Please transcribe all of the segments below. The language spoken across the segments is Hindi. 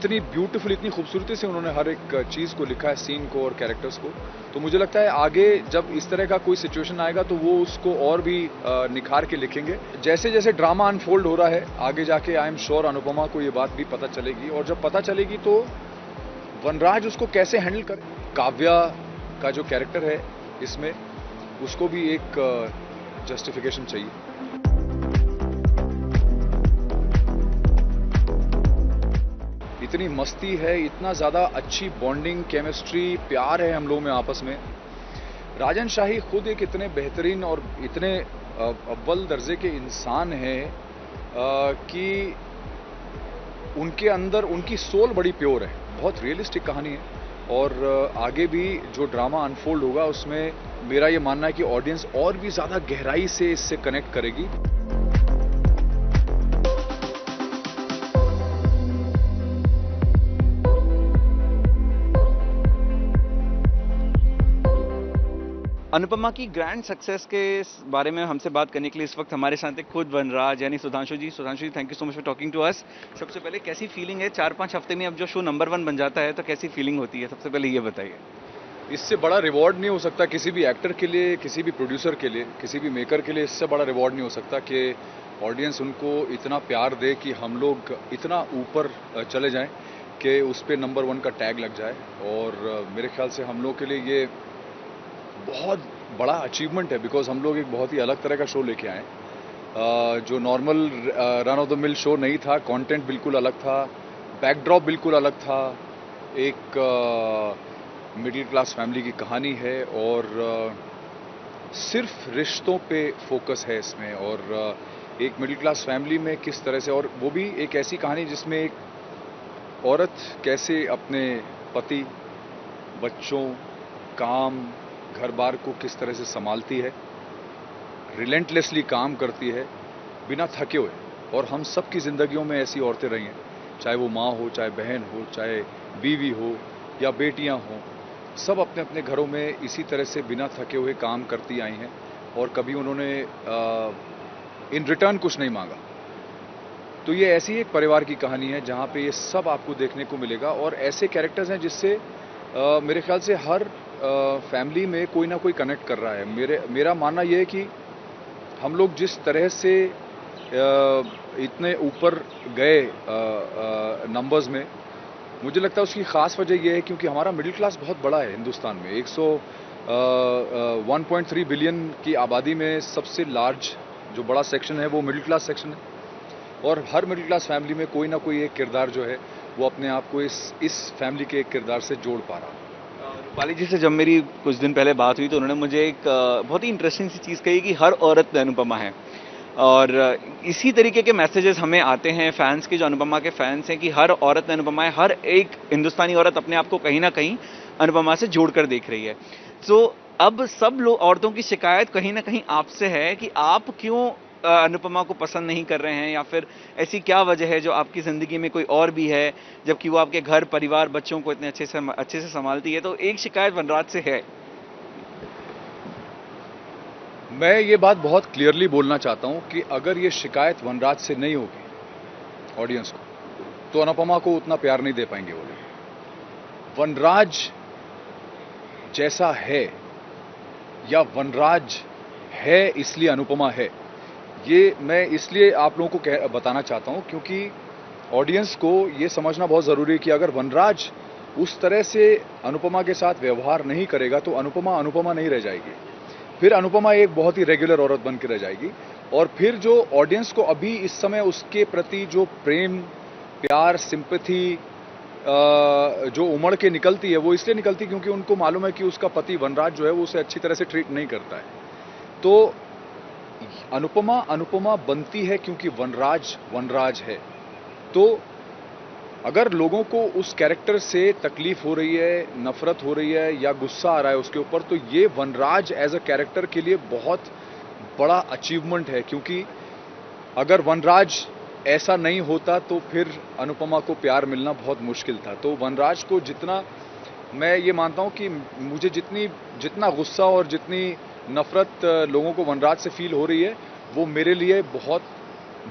इतनी ब्यूटीफुल, इतनी खूबसूरती से उन्होंने हर एक चीज़ को लिखा है, सीन को और कैरेक्टर्स को। तो मुझे लगता है आगे जब इस तरह का कोई सिचुएशन आएगा तो वो उसको और भी निखार के लिखेंगे। जैसे जैसे ड्रामा अनफोल्ड हो रहा है, आगे जाके आई एम श्योर अनुपमा को ये बात भी पता चलेगी, और जब पता चलेगी तो वनराज उसको कैसे हैंडल करे। काव्या का जो कैरेक्टर है इसमें, उसको भी एक जस्टिफिकेशन चाहिए। इतनी मस्ती है, इतना ज़्यादा अच्छी बॉन्डिंग, केमिस्ट्री, प्यार है हम लोगों में आपस में। राजन शाही खुद एक इतने बेहतरीन और इतने अव्वल दर्जे के इंसान हैं कि उनके अंदर उनकी सोल बड़ी प्योर है। बहुत रियलिस्टिक कहानी है, और आगे भी जो ड्रामा अनफोल्ड होगा उसमें मेरा ये मानना है कि ऑडियंस और भी ज़्यादा गहराई से इससे कनेक्ट करेगी। अनुपमा की ग्रैंड सक्सेस के बारे में हमसे बात करने के लिए इस वक्त हमारे साथ है खुद वनराज यानी Sudhanshu ji. Sudhanshu ji, thank you so much for talking to us. सबसे पहले कैसी फीलिंग है, 4-5 हफ्ते में अब जो शो नंबर 1 बन जाता है तो कैसी फीलिंग होती है, सबसे पहले ये बताइए। इससे बड़ा रिवॉर्ड नहीं हो सकता किसी भी एक्टर के लिए, किसी भी प्रोड्यूसर के लिए, किसी भी मेकर के लिए। इससे बड़ा रिवॉर्ड नहीं हो सकता कि ऑडियंस उनको इतना प्यार दे कि हम लोग इतना ऊपर चले जाएं कि उस पर नंबर 1 का टैग लग जाए। और मेरे ख्याल से हम लोग के लिए ये बहुत बड़ा अचीवमेंट है, बिकॉज हम लोग एक बहुत ही अलग तरह का शो लेके आए, जो normal run of the mill show नहीं था। कंटेंट बिल्कुल अलग था, बैकड्रॉप बिल्कुल अलग था, एक मिडिल क्लास फैमिली की कहानी है, और सिर्फ रिश्तों पे फोकस है इसमें। और एक मिडिल क्लास फैमिली में किस तरह से, और वो भी एक ऐसी कहानी जिसमें एक औरत कैसे अपने पति, बच्चों, काम, घर बार को किस तरह से संभालती है, रिलेंटलेसली काम करती है बिना थके हुए। और हम सब की ज़िंदगियों में ऐसी औरतें रही हैं, चाहे वो माँ हो, चाहे बहन हो, चाहे बीवी हो या बेटियां हों, सब अपने अपने घरों में इसी तरह से बिना थके हुए काम करती आई हैं, और कभी उन्होंने इन रिटर्न कुछ नहीं मांगा। तो ये ऐसी एक परिवार की कहानी है जहाँ पे ये सब आपको देखने को मिलेगा, और ऐसे कैरेक्टर्स हैं जिससे मेरे ख्याल से हर फैमिली में कोई ना कोई कनेक्ट कर रहा है। मेरा मानना यह है कि हम लोग जिस तरह से इतने ऊपर गए नंबर्स में, मुझे लगता है उसकी ख़ास वजह यह है क्योंकि हमारा मिडिल क्लास बहुत बड़ा है हिंदुस्तान में। 1.3 बिलियन की आबादी में सबसे लार्ज जो बड़ा सेक्शन है वो मिडिल क्लास सेक्शन है, और हर मिडिल क्लास फैमिली में कोई ना कोई एक किरदार जो है वो अपने आप को इस फैमिली के एक किरदार से जोड़ पा रहा है। रूपाली जी से जब मेरी कुछ दिन पहले बात हुई तो उन्होंने मुझे एक बहुत ही इंटरेस्टिंग सी चीज़ कही कि हर औरत अनुपमा है, और इसी तरीके के मैसेजेस हमें आते हैं फैंस के, जो अनुपमा के फैंस हैं, कि हर औरत अनुपमा है, हर एक हिंदुस्तानी औरत अपने आप को कहीं ना कहीं अनुपमा से जोड़कर देख रही है। तो अब सब लोग, औरतों की शिकायत कहीं ना कहीं आपसे है कि आप क्यों अनुपमा को पसंद नहीं कर रहे हैं, या फिर ऐसी क्या वजह है जो आपकी ज़िंदगी में कोई और भी है, जबकि वो आपके घर परिवार बच्चों को इतने अच्छे से संभालती है। तो एक शिकायत वनराज से है। मैं ये बात बहुत क्लियरली बोलना चाहता हूं कि अगर ये शिकायत वनराज से नहीं होगी ऑडियंस को, तो अनुपमा को उतना प्यार नहीं दे पाएंगे वो लोग। वनराज जैसा है, या वनराज है इसलिए अनुपमा है, ये मैं इसलिए आप लोगों को बताना चाहता हूं क्योंकि ऑडियंस को ये समझना बहुत ज़रूरी है कि अगर वनराज उस तरह से अनुपमा के साथ व्यवहार नहीं करेगा तो अनुपमा अनुपमा नहीं रह जाएगी। फिर अनुपमा एक बहुत ही रेगुलर औरत बन के रह जाएगी, और फिर जो ऑडियंस को अभी इस समय उसके प्रति जो प्रेम, प्यार, सिंपैथी जो उमड़ के निकलती है, वो इसलिए निकलती क्योंकि उनको मालूम है कि उसका पति वनराज जो है वो उसे अच्छी तरह से ट्रीट नहीं करता है। तो अनुपमा अनुपमा बनती है क्योंकि वनराज वनराज है। तो अगर लोगों को उस कैरेक्टर से तकलीफ हो रही है, नफरत हो रही है या गुस्सा आ रहा है उसके ऊपर, तो ये वनराज एज अ कैरेक्टर के लिए बहुत बड़ा अचीवमेंट है, क्योंकि अगर वनराज ऐसा नहीं होता तो फिर अनुपमा को प्यार मिलना बहुत मुश्किल था। तो वनराज को जितना, मैं ये मानता हूँ कि मुझे जितना गुस्सा और जितनी नफरत लोगों को वनराज से फील हो रही है, वो मेरे लिए बहुत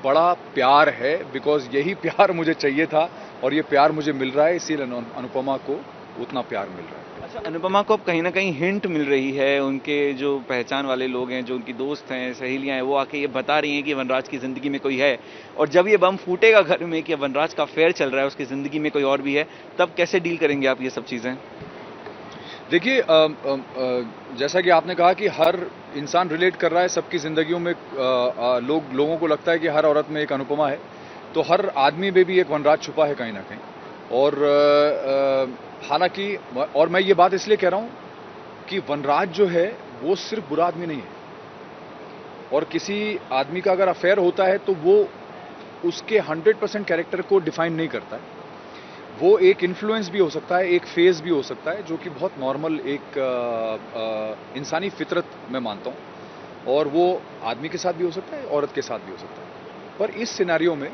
बड़ा प्यार है, बिकॉज यही प्यार मुझे चाहिए था और ये प्यार मुझे मिल रहा है, इसीलिए अनुपमा को उतना प्यार मिल रहा है। अच्छा, अनुपमा को अब कहीं ना कहीं हिंट मिल रही है, उनके जो पहचान वाले लोग हैं, जो उनकी दोस्त हैं, सहेलियां हैं, वो आके ये बता रही हैं कि वनराज की जिंदगी में कोई है, और जब ये बम फूटेगा घर में कि वनराज का अफेयर चल रहा है, उसकी जिंदगी में कोई और भी है, तब कैसे डील करेंगे आप ये सब चीजें? देखिए, जैसा कि आपने कहा कि हर इंसान रिलेट कर रहा है, सबकी ज़िंदगियों में लोगों को लगता है कि हर औरत में एक अनुपमा है, तो हर आदमी में भी एक वनराज छुपा है कहीं ना कहीं। और हालांकि, और मैं ये बात इसलिए कह रहा हूँ कि वनराज जो है वो सिर्फ बुरा आदमी नहीं है, और किसी आदमी का अगर अफेयर होता है तो वो उसके 100% कैरेक्टर को डिफाइन नहीं करता है। वो एक इन्फ्लुएंस भी हो सकता है, एक फेज भी हो सकता है, जो कि बहुत नॉर्मल एक इंसानी फितरत मैं मानता हूँ, और वो आदमी के साथ भी हो सकता है, औरत के साथ भी हो सकता है। पर इस सिनेरियो में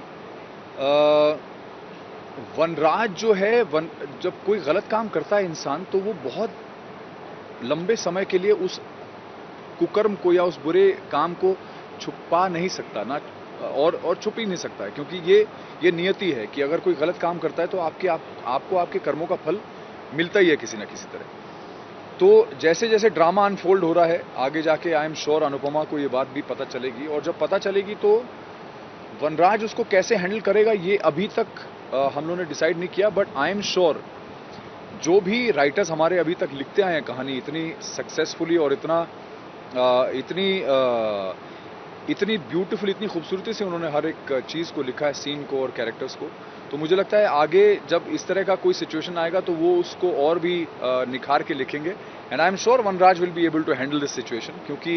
वनराज जो है, जब कोई गलत काम करता है इंसान, तो वो बहुत लंबे समय के लिए उस कुकर्म को या उस बुरे काम को छुपा नहीं सकता ना, और छुप ही नहीं सकता है, क्योंकि ये नियति है कि अगर कोई गलत काम करता है तो आपको आपके कर्मों का फल मिलता ही है किसी ना किसी तरह। तो जैसे जैसे ड्रामा अनफोल्ड हो रहा है आगे जाके, आई एम श्योर अनुपमा को ये बात भी पता चलेगी, और जब पता चलेगी तो वनराज उसको कैसे हैंडल करेगा ये अभी तक हम लोगों ने डिसाइड नहीं किया। बट आई एम श्योर जो भी राइटर्स हमारे अभी तक लिखते आए हैं कहानी इतनी सक्सेसफुली और इतनी ब्यूटीफुल, इतनी खूबसूरती से उन्होंने हर एक चीज़ को लिखा है, सीन को और कैरेक्टर्स को, तो मुझे लगता है आगे जब इस तरह का कोई सिचुएशन आएगा तो वो उसको और भी निखार के लिखेंगे। And I am sure Vanraj will be able to handle this situation, क्योंकि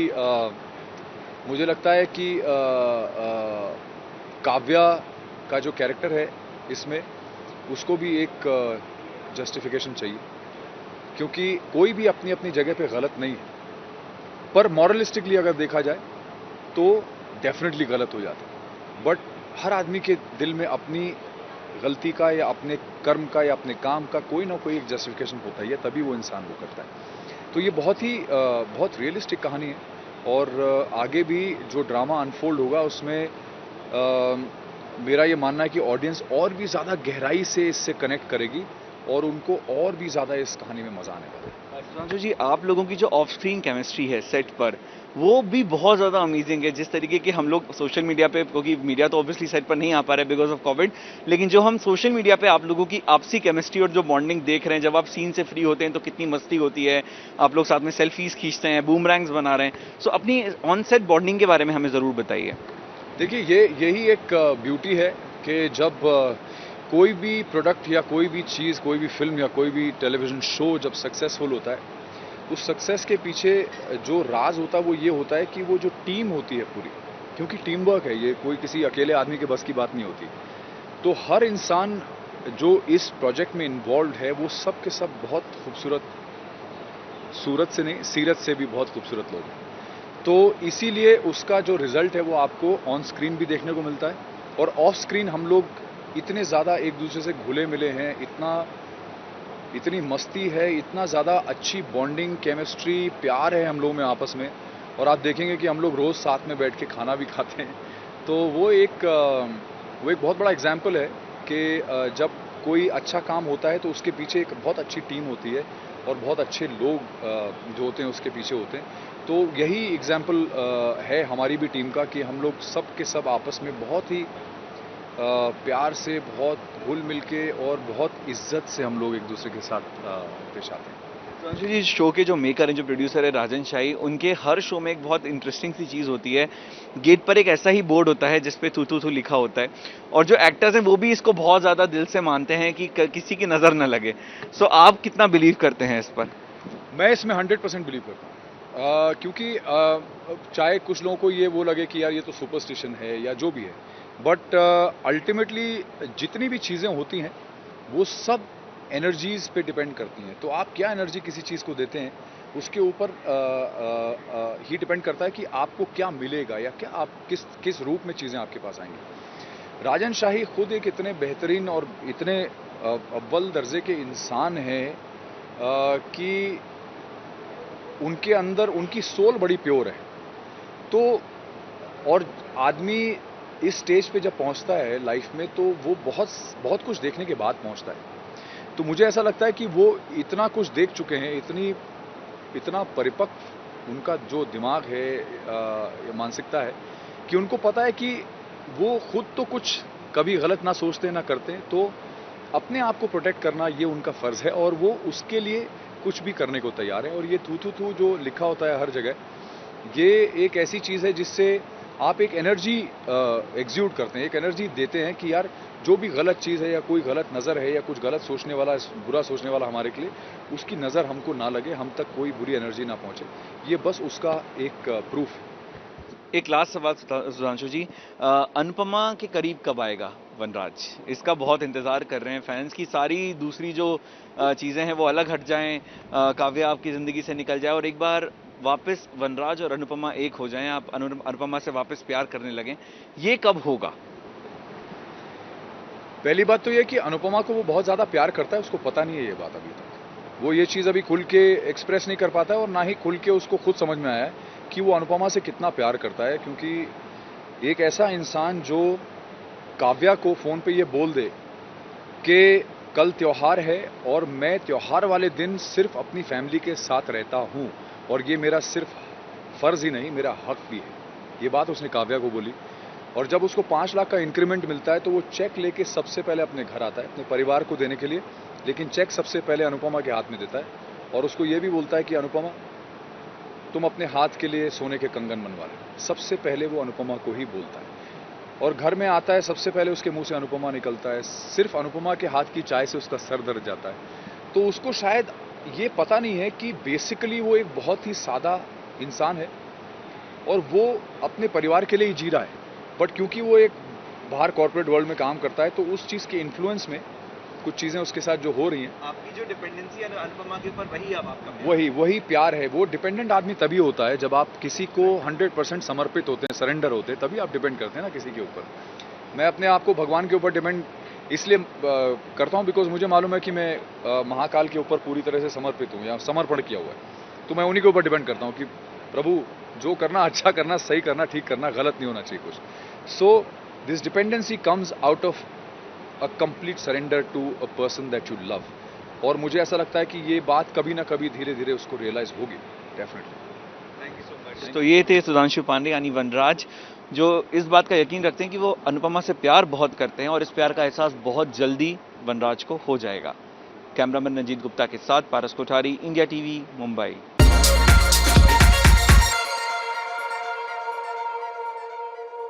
मुझे लगता है कि काव्या का जो कैरेक्टर है इसमें, उसको भी एक जस्टिफिकेशन चाहिए, क्योंकि कोई भी अपनी अपनी जगह पे गलत नहीं है, पर मॉरलिस्टिकली अगर देखा जाए तो डेफिनेटली गलत हो जाता है। बट हर आदमी के दिल में अपनी गलती का या अपने कर्म का या अपने काम का कोई ना कोई एक जस्टिफिकेशन होता ही है, तभी वो इंसान वो करता है। तो ये बहुत रियलिस्टिक कहानी है, और आगे भी जो ड्रामा अनफोल्ड होगा उसमें मेरा ये मानना है कि ऑडियंस और भी ज़्यादा गहराई से इससे कनेक्ट करेगी, और उनको और भी ज़्यादा इस कहानी में मज़ा आने वाला है। सुधांशु जी, आप लोगों की जो ऑफ स्क्रीन केमिस्ट्री है सेट पर, वो भी बहुत ज़्यादा अमेजिंग है। जिस तरीके के हम लोग सोशल मीडिया पे, क्योंकि मीडिया तो ऑब्वियसली सेट पर नहीं आ पा रहा है बिकॉज ऑफ कोविड, लेकिन जो हम सोशल मीडिया पे आप लोगों की आपसी केमिस्ट्री और जो बॉन्डिंग देख रहे हैं, जब आप सीन से फ्री होते हैं तो कितनी मस्ती होती है, आप लोग साथ में सेल्फीज खींचते हैं, बूमरैंग्स बना रहे हैं। सो अपनी ऑन सेट बॉन्डिंग के बारे में हमें ज़रूर बताइए। देखिए, यही एक ब्यूटी है कि जब कोई भी प्रोडक्ट या कोई भी चीज़, कोई भी फिल्म या कोई भी टेलीविज़न शो जब सक्सेसफुल होता है, उस सक्सेस के पीछे जो राज होता है वो ये होता है कि वो जो टीम होती है पूरी, क्योंकि टीम वर्क है, ये कोई किसी अकेले आदमी के बस की बात नहीं होती। तो हर इंसान जो इस प्रोजेक्ट में इन्वॉल्व है वो सब के सब बहुत खूबसूरत, सूरत से नहीं सीरत से भी बहुत खूबसूरत लोग हैं। तो इसीलिए उसका जो रिजल्ट है वो आपको ऑन स्क्रीन भी देखने को मिलता है, और ऑफ स्क्रीन हम लोग इतने ज़्यादा एक दूसरे से घुले मिले हैं, इतनी मस्ती है, इतना ज़्यादा अच्छी बॉन्डिंग, केमिस्ट्री, प्यार है हम लोगों में आपस में। और आप देखेंगे कि हम लोग रोज़ साथ में बैठ के खाना भी खाते हैं। तो वो एक बहुत बड़ा एग्जाम्पल है कि जब कोई अच्छा काम होता है तो उसके पीछे एक बहुत अच्छी टीम होती है, और बहुत अच्छे लोग जो होते हैं उसके पीछे होते हैं। तो यही एग्जाम्पल है हमारी भी टीम का, कि हम लोग सब के सब आपस में बहुत ही प्यार से, बहुत घुल मिल के और बहुत इज्जत से हम लोग एक दूसरे के साथ पेश आते हैं। सुधांशु जी, शो के जो मेकर हैं, जो प्रोड्यूसर है राजन शाही, उनके हर शो में एक बहुत इंटरेस्टिंग सी चीज़ होती है। गेट पर एक ऐसा ही बोर्ड होता है जिसपे थू थू थू लिखा होता है, और जो एक्टर्स हैं वो भी इसको बहुत ज़्यादा दिल से मानते हैं कि किसी की नज़र न लगे। सो आप कितना बिलीव करते हैं इस पर? मैं इसमें 100% बिलीव करता हूँ, क्योंकि चाहे कुछ लोगों को ये वो लगे कि यार ये तो सुपरस्टिशन है या जो भी है, बट अल्टीमेटली जितनी भी चीज़ें होती हैं वो सब एनर्जीज पे डिपेंड करती हैं। तो आप क्या एनर्जी किसी चीज़ को देते हैं उसके ऊपर ही डिपेंड करता है कि आपको क्या मिलेगा, या क्या आप किस रूप में चीज़ें आपके पास आएंगी। राजन शाही खुद एक इतने बेहतरीन और इतने अव्वल दर्जे के इंसान हैं कि उनके अंदर उनकी सोल बड़ी प्योर है। तो और आदमी इस स्टेज पे जब पहुंचता है लाइफ में तो वो बहुत बहुत कुछ देखने के बाद पहुंचता है। तो मुझे ऐसा लगता है कि वो इतना कुछ देख चुके हैं, इतना परिपक्व उनका जो दिमाग है, मानसिकता है, कि उनको पता है कि वो खुद तो कुछ कभी गलत ना सोचते ना करते, तो अपने आप को प्रोटेक्ट करना ये उनका फर्ज है और वो उसके लिए कुछ भी करने को तैयार है। और ये थू थू थू जो लिखा होता है हर जगह, ये एक ऐसी चीज़ है जिससे आप एक एनर्जी एग्ज्यूट करते हैं, एक एनर्जी देते हैं कि यार जो भी गलत चीज़ है या कोई गलत नज़र है या कुछ गलत सोचने वाला, बुरा सोचने वाला हमारे के लिए, उसकी नज़र हमको ना लगे, हम तक कोई बुरी एनर्जी ना पहुंचे। ये बस उसका एक प्रूफ है। एक लास्ट सवाल सुधांशु जी, अनुपमा के करीब कब आएगा वनराज? इसका बहुत इंतजार कर रहे हैं फैंस की सारी दूसरी जो चीजें हैं वो अलग हट जाएं, काव्या आपकी जिंदगी से निकल जाए और एक बार वापस वनराज और अनुपमा एक हो जाएं, आप अनुपमा से वापस प्यार करने लगें, ये कब होगा? पहली बात तो ये कि अनुपमा को वो बहुत ज़्यादा प्यार करता है, उसको पता नहीं है ये बात अभी तक। वो ये चीज़ अभी खुल के एक्सप्रेस नहीं कर पाता है और ना ही खुल के उसको खुद समझ में आया है कि वो अनुपमा से कितना प्यार करता है। क्योंकि एक ऐसा इंसान जो काव्या को फ़ोन पे ये बोल दे कि कल त्योहार है और मैं त्योहार वाले दिन सिर्फ अपनी फैमिली के साथ रहता हूँ और ये मेरा सिर्फ फ़र्ज़ ही नहीं, मेरा हक भी है, ये बात उसने काव्या को बोली। और जब उसको 5 लाख का इंक्रीमेंट मिलता है तो वो चेक लेके सबसे पहले अपने घर आता है अपने परिवार को देने के लिए, लेकिन चेक सबसे पहले अनुपमा के हाथ में देता है और उसको ये भी बोलता है कि अनुपमा तुम अपने हाथ के लिए सोने के कंगन बनवा लो। सबसे पहले वो अनुपमा को ही बोलता है और घर में आता है, सबसे पहले उसके मुंह से अनुपमा निकलता है। सिर्फ अनुपमा के हाथ की चाय से उसका सर दर्द जाता है। तो उसको शायद ये पता नहीं है कि बेसिकली वो एक बहुत ही सादा इंसान है और वो अपने परिवार के लिए ही जी रहा है, बट क्योंकि वो एक बाहर कॉर्पोरेट वर्ल्ड में काम करता है तो उस चीज़ के इन्फ्लुएंस में कुछ चीज़ें उसके साथ जो हो रही हैं, आपकी जो डिपेंडेंसी है अनुपमा के ऊपर, वही अब आपका वही प्यार है। वो डिपेंडेंट आदमी तभी होता है जब आप किसी को 100% समर्पित होते हैं, सरेंडर होते हैं, तभी आप डिपेंड करते हैं ना किसी के ऊपर। मैं अपने आप को भगवान के ऊपर डिपेंड इसलिए करता हूँ बिकॉज मुझे मालूम है कि मैं महाकाल के ऊपर पूरी तरह से समर्पित हूँ या समर्पण किया हुआ है। तो मैं उन्हीं के ऊपर डिपेंड करता हूँ कि प्रभु जो करना अच्छा करना, सही करना, ठीक करना, गलत नहीं होना चाहिए कुछ। So this dependency comes out of a complete surrender to a person that you love. और मुझे ऐसा लगता है कि ये बात कभी ना कभी धीरे धीरे उसको रियलाइज होगी, definitely. Thank you so much. तो ये थे सुधांशु पांडे यानी वनराज, जो इस बात का यकीन रखते हैं कि वो अनुपमा से प्यार बहुत करते हैं और इस प्यार का एहसास बहुत जल्दी वनराज को हो जाएगा। कैमरामैन रंजीत गुप्ता के साथ पारस कोठारी, इंडिया टीवी, मुंबई।